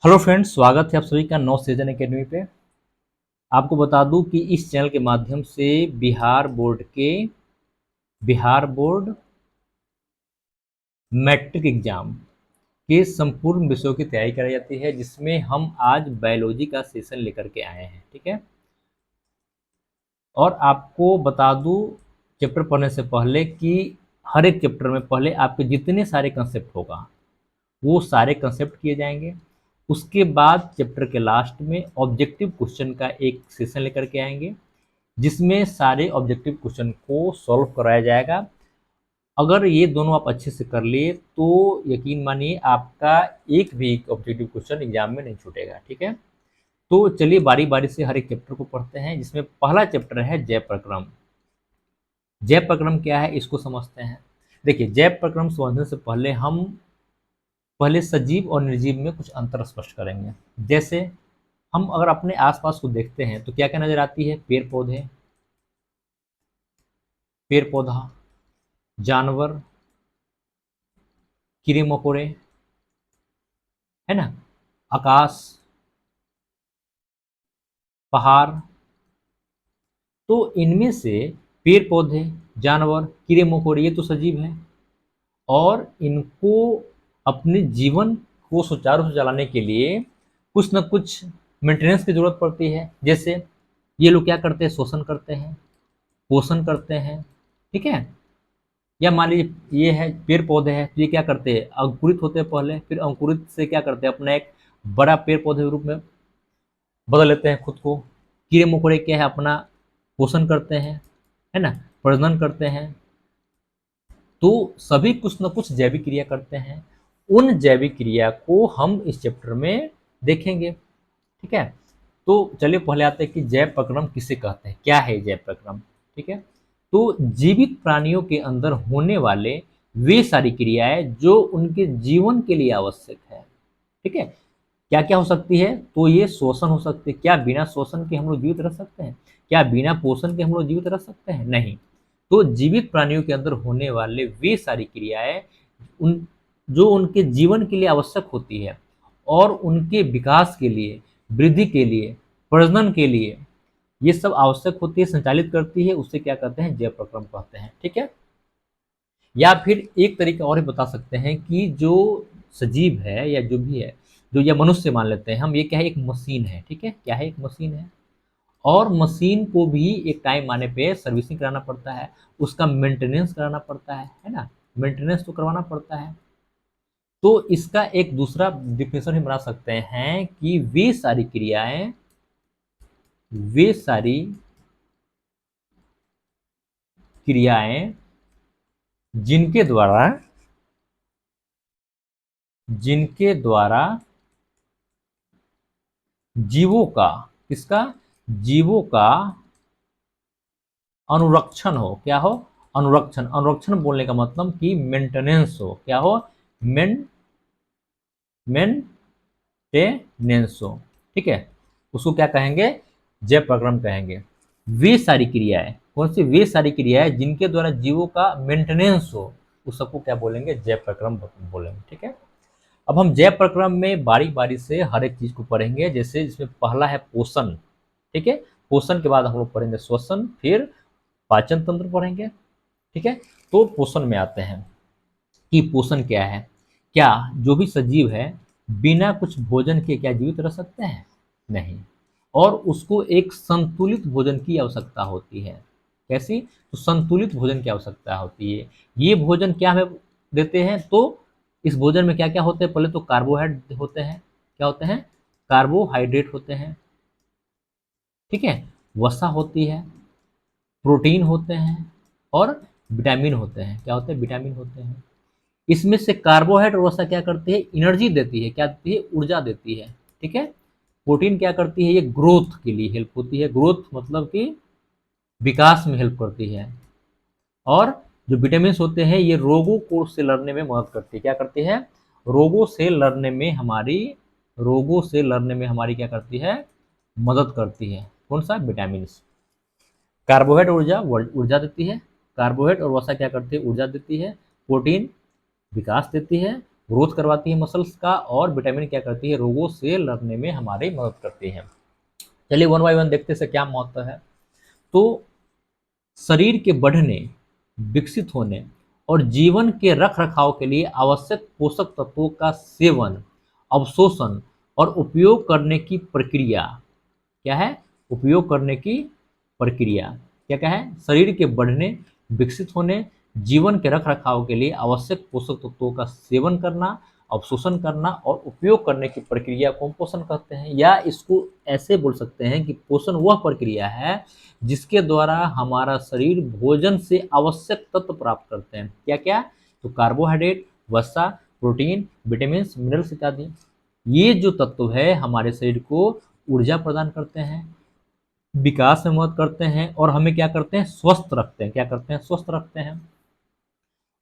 Hello friends, स्वागत है आप सभी का नौ सीजन एकेडमी पे। आपको बता दूं कि इस चैनल के माध्यम से बिहार बोर्ड मैट्रिक एग्जाम के संपूर्ण विषयों की तैयारी कराई जाती है, जिसमें हम आज बायोलॉजी का सेशन लेकर के आए हैं। ठीक है। और आपको बता दूं चैप्टर पढ़ने से पहले कि हर एक चैप्टर में पहले आपके जितने सारे कंसेप्ट होगा वो सारे कंसेप्ट किए जाएंगे। उसके बाद चैप्टर के लास्ट में ऑब्जेक्टिव क्वेश्चन का एक सेशन लेकर के आएंगे, जिसमें सारे ऑब्जेक्टिव क्वेश्चन को सॉल्व कराया जाएगा। अगर ये दोनों आप अच्छे से कर लिए तो यकीन मानिए आपका एक भी ऑब्जेक्टिव क्वेश्चन एग्जाम में नहीं छूटेगा। ठीक है। तो चलिए बारी बारी से हर एक चैप्टर को पढ़ते हैं, जिसमें पहला चैप्टर है जैव प्रक्रम। जैव प्रक्रम क्या है इसको समझते हैं। देखिए, जैव प्रक्रम समझने से पहले हम पहले सजीव और निर्जीव में कुछ अंतर स्पष्ट करेंगे। जैसे हम अगर अपने आसपास को देखते हैं तो क्या क्या नजर आती है? पेड़ पौधे, पेड़ पौधा, जानवर, कीड़े मकोड़े, है ना, आकाश, पहाड़। तो इनमें से पेड़ पौधे, जानवर, कीड़े मकोड़े ये तो सजीव हैं, और इनको अपने जीवन को सुचारू से चलाने के लिए कुछ न कुछ मेंटेनेंस की जरूरत पड़ती है। जैसे ये लोग क्या करते हैं? शोषण करते हैं, पोषण करते हैं। ठीक है। या मान लीजिए ये है पेड़ पौधे हैं, तो ये क्या करते हैं? अंकुरित होते हैं पहले, फिर अंकुरित से क्या करते हैं? अपना एक बड़ा पेड़ पौधे के रूप में बदल लेते हैं खुद को। कीड़े मकोड़े क्या है? अपना पोषण करते हैं, है ना, प्रजनन करते हैं। तो सभी कुछ न कुछ जैविक क्रिया करते हैं। उन जैविक क्रिया को हम इस चैप्टर में देखेंगे। ठीक है। तो चलिए पहले आते हैं कि जैव प्रक्रम किसे कहते हैं, क्या है जैव प्रक्रम। ठीक है। तो जीवित प्राणियों के अंदर होने वाले वे सारी क्रियाएं जो उनके जीवन के लिए आवश्यक है। ठीक है। क्या क्या हो सकती है? तो ये शोषण हो सकती है। क्या बिना शोषण के हम लोग जीवित रह सकते हैं? क्या बिना पोषण के हम लोग जीवित रह सकते हैं? नहीं। तो जीवित प्राणियों के अंदर होने वाले वे सारी क्रियाएं उन जो उनके जीवन के लिए आवश्यक होती है और उनके विकास के लिए, वृद्धि के लिए, प्रजनन के लिए ये सब आवश्यक होती है, संचालित करती है, उससे क्या कहते हैं? जैव प्रक्रम कहते हैं। ठीक है। या फिर एक तरीका और भी बता सकते हैं कि जो सजीव है या जो भी है, जो या मनुष्य मान लेते हैं हम, ये क्या है? एक मशीन है। ठीक है। क्या है? एक मशीन है। और मशीन को भी एक टाइम आने पे सर्विसिंग कराना पड़ता है, उसका मेंटेनेंस कराना पड़ता है ना। मेंटेनेंस तो करवाना पड़ता है। तो इसका एक दूसरा डिफिनेशन हम बना सकते हैं कि वे सारी क्रियाएं जिनके द्वारा जिनके द्वारा जीवों का, किसका? जीवों का अनुरक्षण हो। क्या हो? अनुरक्षण। अनुरक्षण बोलने का मतलब कि मेंटेनेंस हो। क्या हो? मेन मेंटेनेंस हो। ठीक है। उसको क्या कहेंगे? जैव प्रक्रम कहेंगे। वे सारी क्रियाएं, कौन सी? वे सारी क्रियाएं जिनके द्वारा जीवों का मेंटेनेंस हो, उस सबको क्या बोलेंगे? जैव प्रक्रम बोलेंगे। ठीक है। अब हम जैव प्रक्रम में बारी बारी से हर एक चीज को पढ़ेंगे। जैसे इसमें पहला है पोषण। ठीक है। पोषण के बाद हम लोग पढ़ेंगे श्वसन, फिर पाचन तंत्र पढ़ेंगे। ठीक है। तो पोषण में आते हैं कि पोषण क्या है। क्या जो भी सजीव है बिना कुछ भोजन के क्या जीवित रह सकते हैं? नहीं। और उसको एक संतुलित भोजन की आवश्यकता होती है। कैसी? तो संतुलित भोजन की आवश्यकता होती है। ये भोजन क्या हमें देते हैं? तो इस भोजन में क्या क्या होते हैं? पहले तो कार्बोहाइड्रेट होते हैं। क्या होते हैं? कार्बोहाइड्रेट होते हैं। ठीक है। वसा होती है, प्रोटीन होते हैं, और विटामिन होते हैं। क्या होते हैं? विटामिन होते हैं। इसमें से कार्बोहाइड्रेट और वसा क्या करती है? एनर्जी देती है। क्या देती है? ऊर्जा देती है। ठीक है। प्रोटीन क्या करती है? ये ग्रोथ के लिए हेल्प होती है। ग्रोथ मतलब कि विकास में हेल्प करती है। और जो विटामिन होते हैं ये रोगों को से लड़ने में मदद करती है। क्या करती है? रोगों से लड़ने में हमारी रोगों से लड़ने में हमारी क्या करती है? मदद करती है। कौन सा? विटामिन। कार्बोहाइड्रेट ऊर्जा ऊर्जा देती है। कार्बोहाइड्रेट और वसा क्या करती है? ऊर्जा देती है। प्रोटीन विकास देती है। ग्रोथ करवाती है मसल्स का, और विटामिन क्या करती है, रोगों से लड़ने में हमारी मदद करती है। चलिए वन बाय वन देखते से क्या महत्व है। तो शरीर के बढ़ने, विकसित होने और जीवन के रख रखाव के लिए आवश्यक पोषक तत्वों का सेवन, अवशोषण और उपयोग करने की प्रक्रिया क्या है, उपयोग करने की प्रक्रिया क्या क्या है, शरीर के बढ़ने, विकसित होने, जीवन के रख रखाव के लिए आवश्यक पोषक तत्वों का सेवन करना, अवशोषण करना और उपयोग करने की प्रक्रिया को हम पोषण कहते हैं। या इसको ऐसे बोल सकते हैं कि पोषण वह प्रक्रिया है जिसके द्वारा हमारा शरीर भोजन से आवश्यक तत्व प्राप्त करते हैं। क्या क्या, तो कार्बोहाइड्रेट, वसा, प्रोटीन, विटामिन, मिनरल्स इत्यादि। ये जो तत्व है हमारे शरीर को ऊर्जा प्रदान करते हैं, विकास में मदद करते हैं और हमें क्या करते हैं, स्वस्थ रखते हैं। क्या करते हैं, स्वस्थ रखते हैं।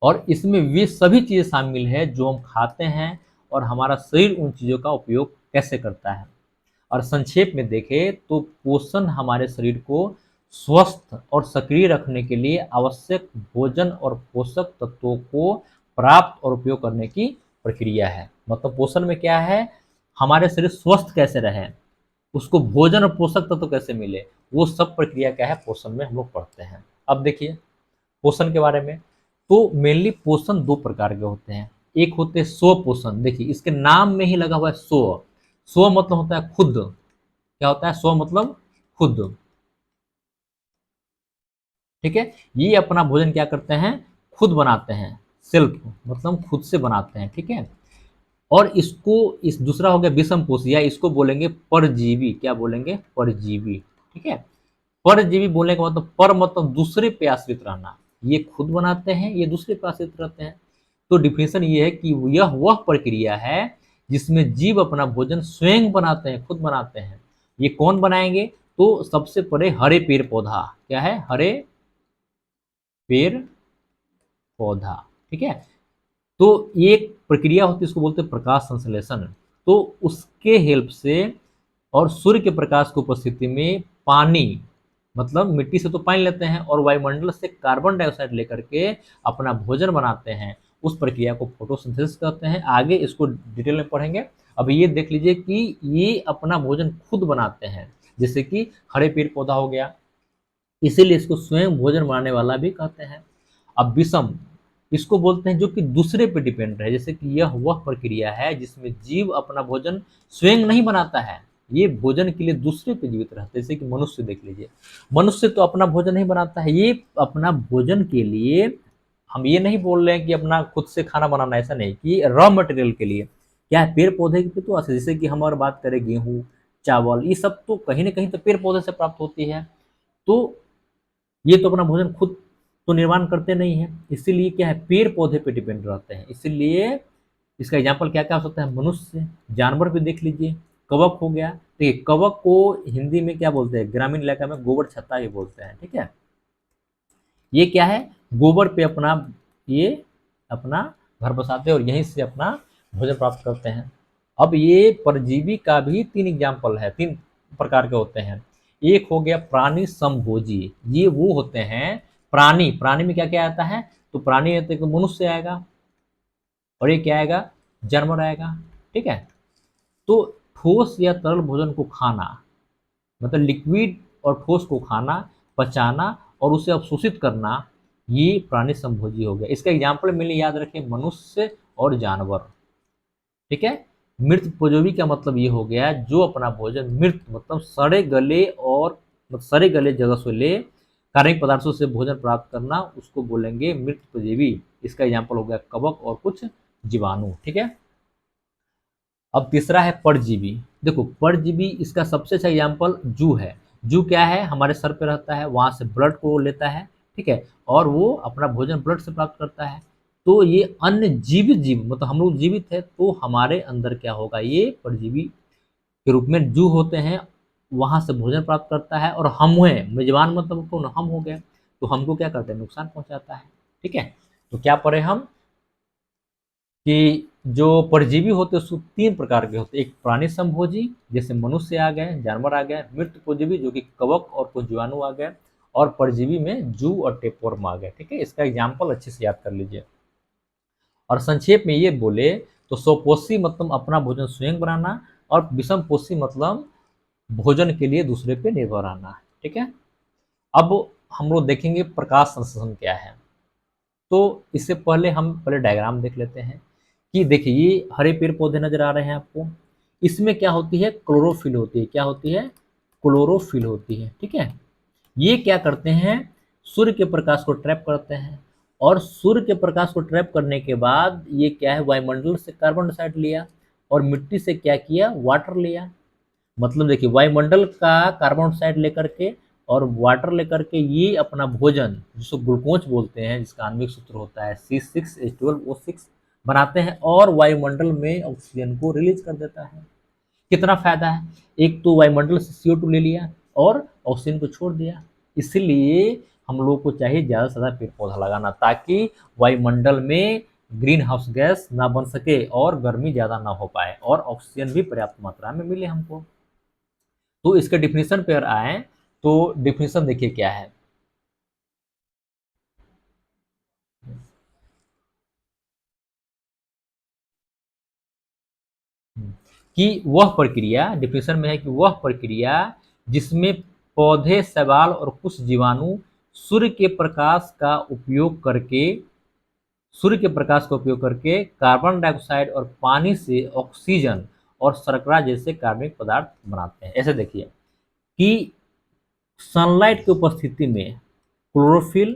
और इसमें वे सभी चीजें शामिल है जो हम खाते हैं और हमारा शरीर उन चीजों का उपयोग कैसे करता है। और संक्षेप में देखें तो पोषण हमारे शरीर को स्वस्थ और सक्रिय रखने के लिए आवश्यक भोजन और पोषक तत्वों को प्राप्त और उपयोग करने की प्रक्रिया है। मतलब पोषण में क्या है, हमारे शरीर स्वस्थ कैसे रहे, उसको भोजन और पोषक तत्व कैसे मिले, वो सब प्रक्रिया क्या है, पोषण में हम लोग पढ़ते हैं। अब देखिए पोषण के बारे में, तो मेनली पोषण दो प्रकार के होते हैं। एक होते हैं स्व पोषण। देखिए इसके नाम में ही लगा हुआ है स्व। स्व मतलब होता है खुद। क्या होता है, स्व मतलब खुद। ठीक है, ये अपना भोजन क्या करते हैं, खुद बनाते हैं। सेल्फ मतलब खुद से बनाते हैं। ठीक है, और इसको, इस दूसरा हो गया विषम पोषी, या इसको बोलेंगे परजीवी। क्या बोलेंगे, परजीवी। ठीक है, परजीवी बोलने का मतलब, पर मतलब दूसरे पे आश्रित रहना। ये खुद बनाते हैं, ये दूसरे पे आश्रित रहते हैं। तो डिफिनेशन ये है कि यह वह प्रक्रिया है जिसमें जीव अपना भोजन स्वयं बनाते हैं, खुद बनाते हैं। ये कौन बनाएंगे, तो सबसे पहले हरे पेड़ पौधा। क्या है, हरे पेड़ पौधा। ठीक है, तो एक प्रक्रिया होती है, इसको बोलते हैं प्रकाश संश्लेषण। तो उसके हेल्प से और सूर्य के प्रकाश की उपस्थिति में पानी, मतलब मिट्टी से तो पानी लेते हैं और वायुमंडल से कार्बन डाइऑक्साइड लेकर के अपना भोजन बनाते हैं। उस प्रक्रिया को फोटोसिंथेसिस कहते हैं। आगे इसको डिटेल में पढ़ेंगे। अब ये देख लीजिए कि ये अपना भोजन खुद बनाते हैं, जैसे कि हरे पेड़ पौधा हो गया, इसीलिए इसको स्वयं भोजन बनाने वाला भी कहते हैं। अब विषम, इसको बोलते हैं जो कि दूसरे पे डिपेंड है, जैसे कि यह वह प्रक्रिया है जिसमें जीव अपना भोजन स्वयं नहीं बनाता है, ये भोजन के लिए दूसरे पे जीवित रहता है। जैसे कि मनुष्य देख लीजिए, मनुष्य तो अपना भोजन नहीं बनाता है, ये अपना भोजन के लिए, हम ये नहीं बोल रहे हैं कि अपना खुद से खाना बनाना, ऐसा नहीं, कि रॉ मटेरियल के लिए क्या है, पेड़ पौधे की तो जैसे कि हम और बात करें गेहूँ, चावल, ये सब तो कहीं ना कहीं तो पेड़ पौधे से प्राप्त होती है। तो ये तो अपना भोजन खुद तो निर्माण करते नहीं है, इसीलिए क्या है, पेड़ पौधे पे डिपेंड रहते हैं। इसीलिए इसका एग्जाम्पल क्या क्या हो सकता है, मनुष्य, जानवर भी देख लीजिए, कवक हो गया। देखिए कवक को हिंदी में क्या बोलते हैं, ग्रामीण इलाका में गोबर छत्ता ही बोलते हैं। ठीक है, ये क्या है, गोबर पे अपना, ये अपना घर बसाते हैं और यहीं से अपना भोजन प्राप्त करते हैं। अब ये परजीवी का भी तीन एग्जाम्पल है, तीन प्रकार के होते हैं। एक हो गया प्राणी समभोजी, ये वो होते हैं प्राणी, प्राणी में क्या क्या आता है, तो प्राणी में तो मनुष्य आएगा, और ये क्या आएगा, जानवर आएगा। ठीक है, तो ठोस या तरल भोजन को खाना, मतलब लिक्विड और ठोस को खाना, पचाना और उसे अवशोषित करना, ये प्राणी संभोजी हो गया। इसका एग्जाम्पल मेरे लिए याद रखें, मनुष्य और जानवर। ठीक है, मृत उपयोगी का मतलब ये हो गया जो अपना भोजन मृत मतलब सड़े गले और सड़े गले जगह से ले कार्बनिक पदार्थों से भोजन प्राप्त करना, उसको बोलेंगे मृत उपजीवी। इसका एग्जाम्पल हो गया कवक और कुछ जीवाणु। ठीक है, अब तीसरा है परजीवी। देखो परजीवी, इसका सबसे अच्छा एग्जाम्पल जू है। जू क्या है, हमारे सर पे रहता है, वहां से ब्लड को लेता है। ठीक है, और वो अपना भोजन ब्लड से प्राप्त करता है। तो ये अन्य जीवित जीव, मतलब हम लोग जीवित है तो हमारे अंदर क्या होगा, ये परजीवी के रूप में जू होते हैं, वहां से भोजन प्राप्त करता है। और हम हुए मेजबान, मतलब कौन, हम हो गए, तो हमको क्या करते हैं, नुकसान पहुंचाता है। ठीक है, तो क्या पढ़े हम कि जो परजीवी होते हैं उसको तीन प्रकार के होते हैं। एक प्राणी संभोजी, जैसे मनुष्य आ गए, जानवर आ गए। मृत उपजीवी जो कि कवक और कुछ जीवाणु आ गए। और परजीवी में जू और टेपवर्म आ गए। ठीक है, इसका एग्जाम्पल अच्छे से याद कर लीजिए। और संक्षेप में ये बोले तो स्वपोषी मतलब अपना भोजन स्वयं बनाना, और विषमपोषी मतलब भोजन के लिए दूसरे पे निर्भर रहना। ठीक है, अब हम लोग देखेंगे प्रकाश संश्लेषण क्या है। तो इससे पहले हम पहले डायग्राम देख लेते हैं कि देखिए ये हरे पेड़ पौधे नजर आ रहे हैं आपको, इसमें क्या होती है, क्लोरोफिल होती है। क्या होती है, क्लोरोफिल होती है। ठीक है, ये क्या करते हैं, सूर्य के प्रकाश को ट्रैप करते हैं, और सूर्य के प्रकाश को ट्रैप करने के बाद ये क्या है, वायुमंडल से कार्बन डाइऑक्साइड लिया, और मिट्टी से क्या किया, वाटर लिया। मतलब देखिए वायुमंडल का कार्बन डाइऑक्साइड लेकर के और वाटर लेकर के ये अपना भोजन जिसको ग्लूकोज बोलते हैं, जिसका आणविक सूत्र होता है C6H12O6 बनाते हैं, और वायुमंडल में ऑक्सीजन को रिलीज कर देता है। कितना फायदा है, एक तो वायुमंडल से CO2 ले लिया और ऑक्सीजन को छोड़ दिया। इसलिए हम लोग को चाहिए ज्यादा से ज्यादा पेड़ पौधा लगाना, ताकि वायुमंडल में ग्रीन हाउस गैस ना बन सके और गर्मी ज्यादा ना हो पाए, और ऑक्सीजन भी पर्याप्त मात्रा में मिले हमको। तो इसके डिफिनीशन पे अगर आए तो डिफिनीशन देखिए क्या है, कि वह प्रक्रिया, डिफिनीशन में है कि वह प्रक्रिया जिसमें पौधे, शैवाल और कुछ जीवाणु सूर्य के प्रकाश का उपयोग करके सूर्य के प्रकाश का उपयोग करके कार्बन डाइऑक्साइड और पानी से ऑक्सीजन और शर्करा जैसे कार्बनिक पदार्थ बनाते हैं। ऐसे देखिए कि सनलाइट की उपस्थिति में क्लोरोफिल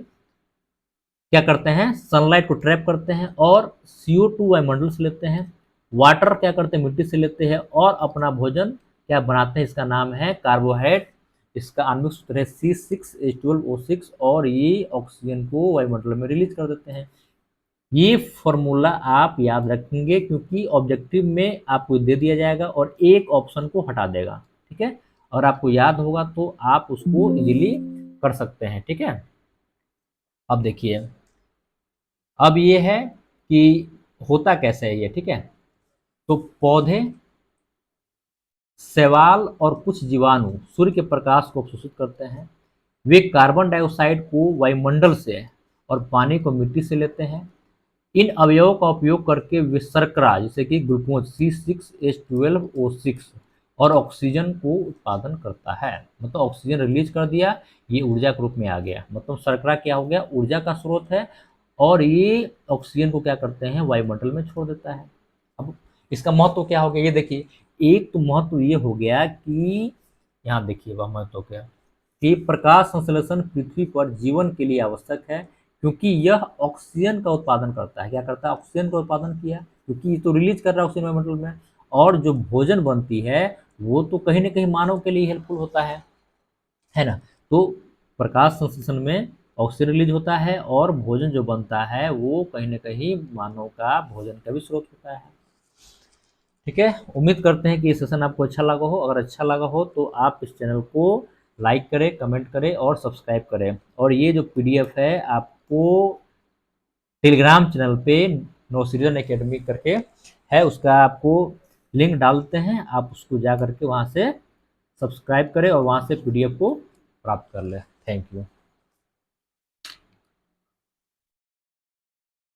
क्या करते हैं, सनलाइट को ट्रैप करते हैं और CO2 वायुमंडल से लेते हैं, वाटर क्या करते हैं, मिट्टी से लेते हैं, और अपना भोजन क्या बनाते हैं, इसका नाम है कार्बोहाइड्रेट। इसका आणविक सूत्र है C6H12O6, और ये ऑक्सीजन को वायुमंडल में रिलीज कर देते हैं। ये फॉर्मूला आप याद रखेंगे, क्योंकि ऑब्जेक्टिव में आपको दे दिया जाएगा और एक ऑप्शन को हटा देगा। ठीक है, और आपको याद होगा तो आप उसको इजीली कर सकते हैं। ठीक है, अब देखिए, अब ये है कि होता कैसे है ये। ठीक है, तो पौधे, शैवाल और कुछ जीवाणु सूर्य के प्रकाश को अवशोषित करते हैं। वे कार्बन डाइऑक्साइड को वायुमंडल से और पानी को मिट्टी से लेते हैं। इन अवयवों का उपयोग करके वे शर्करा जैसे कि ग्लूकोज C6H12O6 और ऑक्सीजन को उत्पादन करता है। मतलब ऑक्सीजन रिलीज कर दिया, ये ऊर्जा के रूप में आ गया। मतलब शर्करा क्या हो गया, ऊर्जा का स्रोत है, और ये ऑक्सीजन को क्या करते हैं, वायुमंडल में छोड़ देता है। अब इसका महत्व क्या हो गया, ये देखिए, एक तो महत्व ये हो गया कि यहाँ देखिए वह महत्व क्या, कि प्रकाश संश्लेषण पृथ्वी पर जीवन के लिए आवश्यक है, क्योंकि यह ऑक्सीजन का उत्पादन करता है। क्या करता है, ऑक्सीजन का उत्पादन किया, क्योंकि ये तो रिलीज कर रहा है ऑक्सीजन वायुमंडल में, और जो भोजन बनती है वो तो कहीं ना कहीं मानव के लिए हेल्पफुल होता है ना। तो प्रकाश संश्लेषण में ऑक्सीजन रिलीज होता है, और भोजन जो बनता है वो कहीं ना कहीं मानव का भोजन का भी स्रोत होता है। ठीक है, उम्मीद करते हैं कि ये सेशन आपको अच्छा लगा हो। अगर अच्छा लगा हो तो आप इस चैनल को लाइक करें, कमेंट करें और सब्सक्राइब करें। और ये जो PDF है आपको टेलीग्राम चैनल पे नवसृजन एकेडमी करके है, उसका आपको लिंक डालते हैं, आप उसको जा करके वहाँ से सब्सक्राइब करें और वहाँ से PDF को प्राप्त कर लें। Thank you.